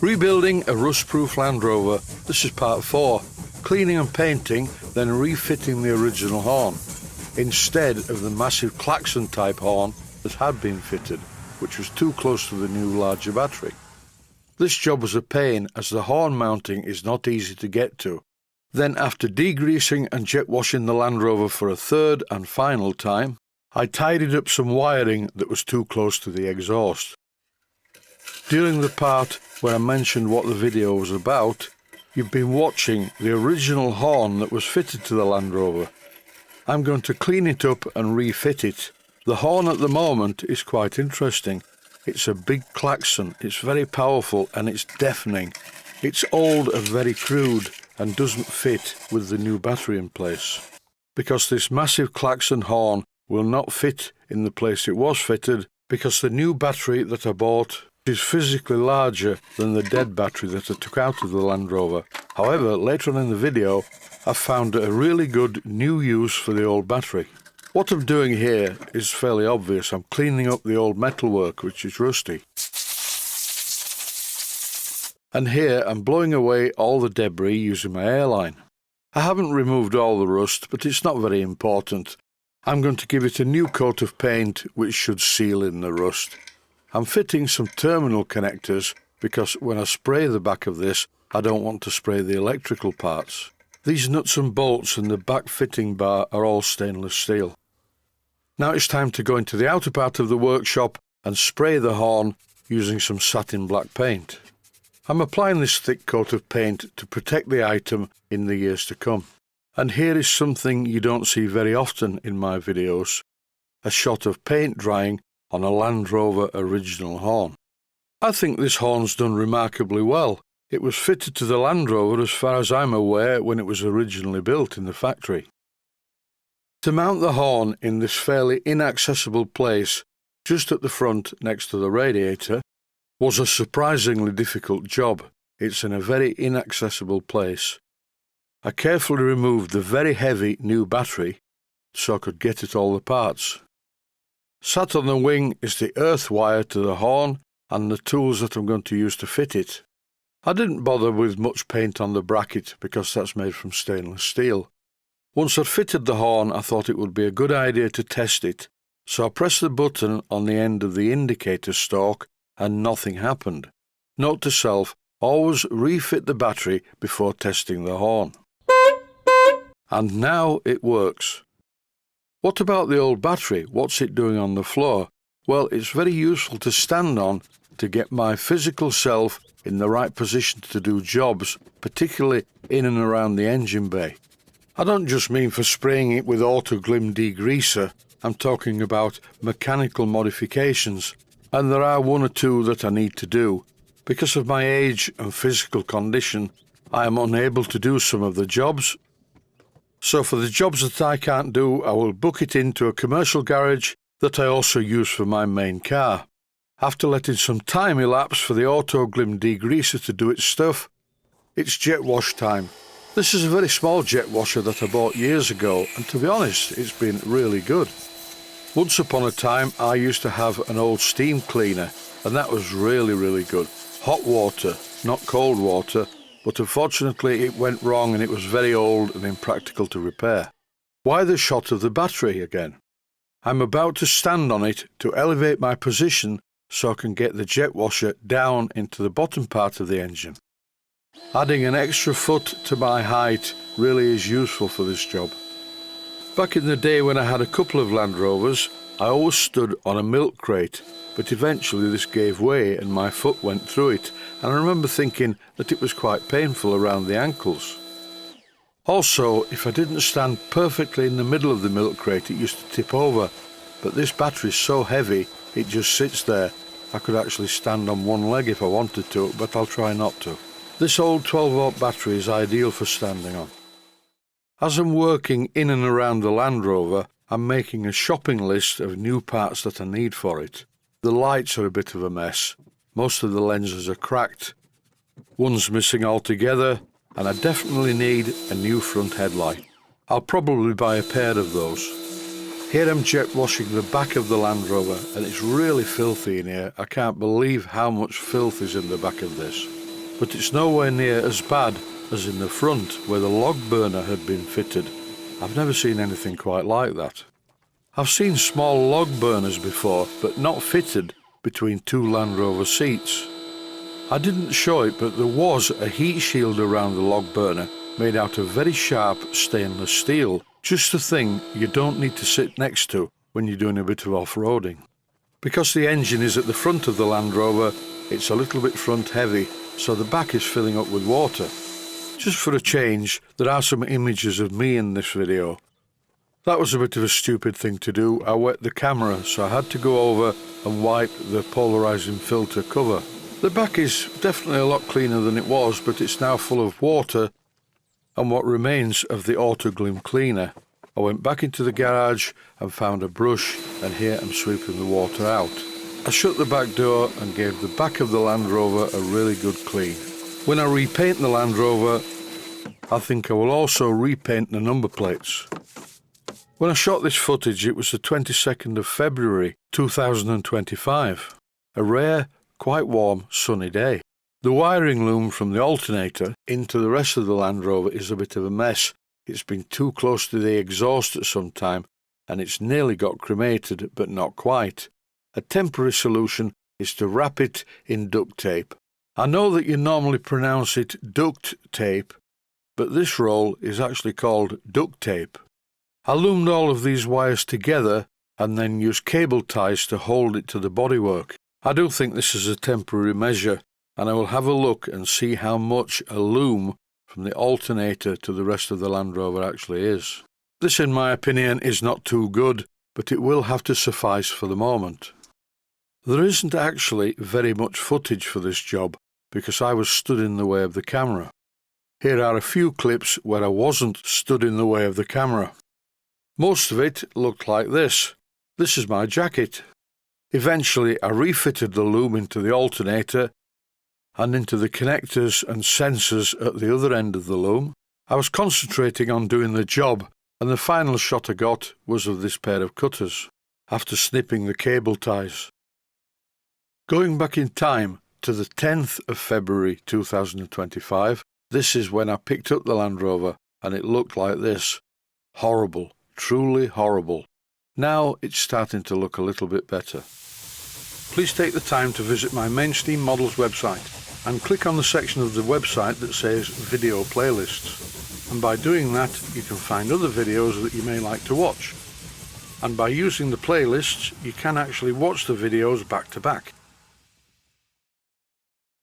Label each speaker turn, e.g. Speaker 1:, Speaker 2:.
Speaker 1: Rebuilding a rust-proof Land Rover, this is part 4. Cleaning and painting, then refitting the original horn, instead of the massive klaxon type horn that had been fitted, which was too close to the new larger battery. This job was a pain as the horn mounting is not easy to get to. Then after degreasing and jet washing the Land Rover for a third and final time, I tidied up some wiring that was too close to the exhaust. During the part where I mentioned what the video was about, you've been watching the original horn that was fitted to the Land Rover. I'm going to clean it up and refit it. The horn at the moment is quite interesting. It's a big klaxon, it's very powerful and it's deafening. It's old and very crude and doesn't fit with the new battery in place. Because this massive klaxon horn will not fit in the place it was fitted, because the new battery that I bought is physically larger than the dead battery that I took out of the Land Rover. However, later on in the video, I found a really good new use for the old battery. What I'm doing here is fairly obvious. I'm cleaning up the old metalwork, which is rusty. And here I'm blowing away all the debris using my airline. I haven't removed all the rust, but it's not very important. I'm going to give it a new coat of paint, which should seal in the rust. I'm fitting some terminal connectors because when I spray the back of this, I don't want to spray the electrical parts. These nuts and bolts and the back fitting bar are all stainless steel. Now it's time to go into the outer part of the workshop and spray the horn using some satin black paint. I'm applying this thick coat of paint to protect the item in the years to come. And here is something you don't see very often in my videos, a shot of paint drying on a Land Rover original horn. I think this horn's done remarkably well. It was fitted to the Land Rover as far as I'm aware when it was originally built in the factory. To mount the horn in this fairly inaccessible place, just at the front next to the radiator, was a surprisingly difficult job. It's in a very inaccessible place. I carefully removed the very heavy new battery so I could get at all the parts. Sat on the wing is the earth wire to the horn and the tools that I'm going to use to fit it. I didn't bother with much paint on the bracket because that's made from stainless steel. Once I'd fitted the horn, I thought it would be a good idea to test it, so I pressed the button on the end of the indicator stalk and nothing happened. Note to self, always refit the battery before testing the horn. And now it works. What about the old battery? What's it doing on the floor? Well, it's very useful to stand on to get my physical self in the right position to do jobs, particularly in and around the engine bay. I don't just mean for spraying it with auto glim degreaser, I'm talking about mechanical modifications, and there are one or two that I need to do. Because of my age and physical condition, I am unable to do some of the jobs. So for the jobs that I can't do, I will book it into a commercial garage that I also use for my main car. After letting some time elapse for the auto glim degreaser to do its stuff, it's jet wash time. This is a very small jet washer that I bought years ago, and to be honest, it's been really good. Once upon a time, I used to have an old steam cleaner, and that was really good. Hot water, not cold water, but unfortunately it went wrong and it was very old and impractical to repair. Why the shot of the battery again? I'm about to stand on it to elevate my position so I can get the jet washer down into the bottom part of the engine. Adding an extra foot to my height really is useful for this job. Back in the day when I had a couple of Land Rovers, I always stood on a milk crate, but eventually this gave way and my foot went through it, and I remember thinking that it was quite painful around the ankles. Also, if I didn't stand perfectly in the middle of the milk crate, it used to tip over, but this battery is so heavy it just sits there. I could actually stand on one leg if I wanted to, but I'll try not to. This old 12-volt battery is ideal for standing on. As I'm working in and around the Land Rover, I'm making a shopping list of new parts that I need for it. The lights are a bit of a mess. Most of the lenses are cracked. One's missing altogether, and I definitely need a new front headlight. I'll probably buy a pair of those. Here I'm jet washing the back of the Land Rover, and it's really filthy in here. I can't believe how much filth is in the back of this. but it's nowhere near as bad as in the front where the log burner had been fitted. I've never seen anything quite like that. I've seen small log burners before, but not fitted between two Land Rover seats. I didn't show it, but there was a heat shield around the log burner made out of very sharp stainless steel, just the thing you don't need to sit next to when you're doing a bit of off-roading. Because the engine is at the front of the Land Rover, it's a little bit front heavy, so the back is filling up with water. Just for a change, there are some images of me in this video. That was a bit of a stupid thing to do. I wet the camera, so I had to go over and wipe the polarising filter cover. The back is definitely a lot cleaner than it was, but it's now full of water and what remains of the Auto Glim cleaner. I went back into the garage and found a brush, and here I'm sweeping the water out. I shut the back door and gave the back of the Land Rover a really good clean. When I repaint the Land Rover, I think I will also repaint the number plates. When I shot this footage, it was the 22nd of February 2025, a rare, quite warm, sunny day. The wiring loom from the alternator into the rest of the Land Rover is a bit of a mess. It's been too close to the exhaust at some time, and it's nearly got cremated, but not quite. A temporary solution is to wrap it in duct tape. I know that you normally pronounce it duct tape, but this roll is actually called duct tape. I loomed all of these wires together and then used cable ties to hold it to the bodywork. I do think this is a temporary measure, and I will have a look and see how much a loom from the alternator to the rest of the Land Rover actually is. This, in my opinion, is not too good, but it will have to suffice for the moment. There isn't actually very much footage for this job because I was stood in the way of the camera. Here are a few clips where I wasn't stood in the way of the camera. Most of it looked like this. This is my jacket. Eventually I refitted the loom into the alternator and into the connectors and sensors at the other end of the loom. I was concentrating on doing the job, and the final shot I got was of this pair of cutters, after snipping the cable ties. Going back in time to the 10th of February 2025, this is when I picked up the Land Rover, and it looked like this. Horrible, truly horrible. Now it's starting to look a little bit better. Please take the time to visit my Mainsteam Models website and click on the section of the website that says Video Playlists. And by doing that, you can find other videos that you may like to watch. And by using the playlists, you can actually watch the videos back to back.